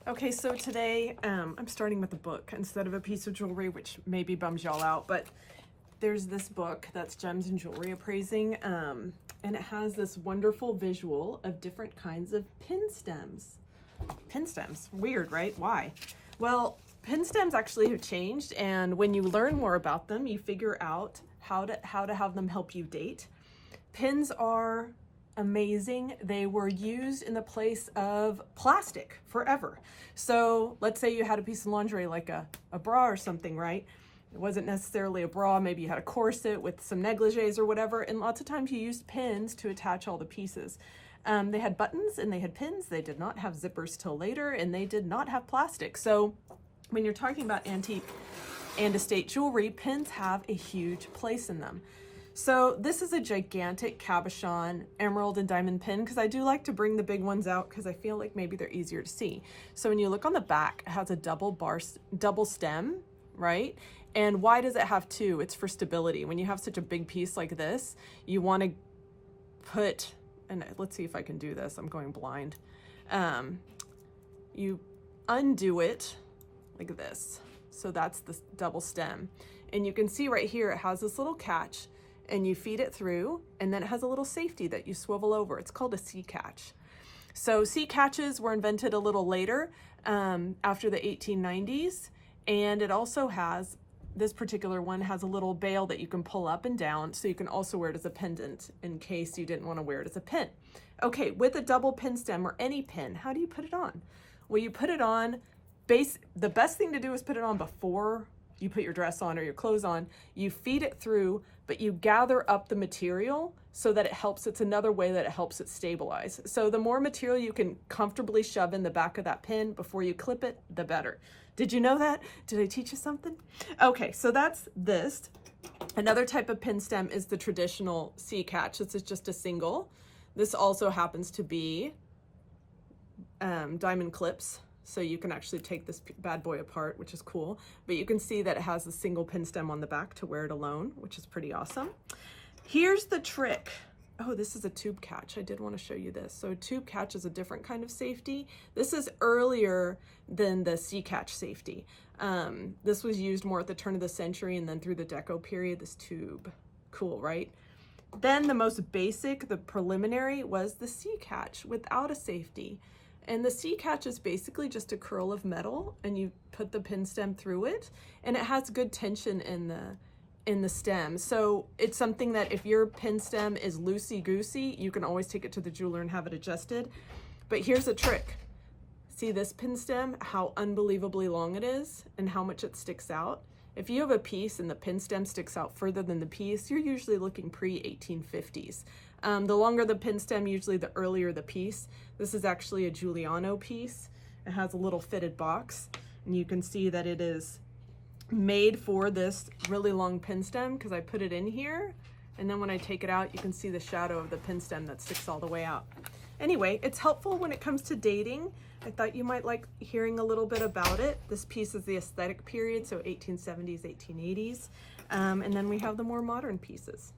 Okay, so today I'm starting with a book instead of a piece of jewelry, which maybe bums y'all out, but there's this book that's Gems and Jewelry Appraising, and it has this wonderful visual of different kinds of pin stems. Pin stems, weird, right? Why? Well, pin stems actually have changed, and when you learn more about them, you figure out how to have them help you date. Pins are amazing. They were used in the place of plastic forever. So let's say you had a piece of lingerie like a bra or something, right? It wasn't necessarily a bra, maybe you had a corset with some negligees or whatever, and lots of times you used pins to attach all the pieces. They had buttons and they had pins. They did not have zippers till later, and they did not have plastic. So when you're talking about antique and estate jewelry, pins have a huge place in them. So this is a gigantic cabochon emerald and diamond pin, because I do like to bring the big ones out because I feel like maybe they're easier to see. So when you look on the back, it has a double stem, right? And why does it have two? It's for stability. When you have such a big piece like this, you want to put, and let's see if I can do this. I'm going blind. You undo it like this. So that's the double stem. And you can see right here, it has this little catch, and you feed it through, and then it has a little safety that you swivel over. It's called a C catch. So C catches were invented a little later, after the 1890s, and it also has, this particular one has a little bail that you can pull up and down, so you can also wear it as a pendant in case you didn't want to wear it as a pin. Okay, with a double pin stem or any pin, how do you put it on? Well, you put it on, the best thing to do is put it on before you put your dress on or your clothes on. You feed it through, but you gather up the material so that it helps. It's another way that it helps it stabilize. So the more material you can comfortably shove in the back of that pin before you clip it, the better. Did you know that? Did I teach you something? Okay, so that's this. Another type of pin stem is the traditional C catch. This is just a single. This also happens to be diamond clips. So you can actually take this bad boy apart, which is cool. But you can see that it has a single pin stem on the back to wear it alone, which is pretty awesome. Here's the trick. Oh, this is a tube catch. I did want to show you this. So a tube catch is a different kind of safety. This is earlier than the C catch safety. This was used more at the turn of the century and then through the Deco period, this tube. Cool, right? Then the most basic, the preliminary, was the C catch without a safety. And the C catch is basically just a curl of metal, and you put the pin stem through it, and it has good tension in the stem. So it's something that if your pin stem is loosey-goosey, you can always take it to the jeweler and have it adjusted. But here's a trick. See this pin stem, how unbelievably long it is and how much it sticks out? If you have a piece and the pin stem sticks out further than the piece, you're usually looking pre-1850s. The longer the pin stem, usually the earlier the piece. This is actually a Giuliano piece. It has a little fitted box, and you can see that it is made for this really long pin stem because I put it in here, and then when I take it out, you can see the shadow of the pin stem that sticks all the way out. Anyway, it's helpful when it comes to dating. I thought you might like hearing a little bit about it. This piece is the aesthetic period, so 1870s, 1880s, and then we have the more modern pieces.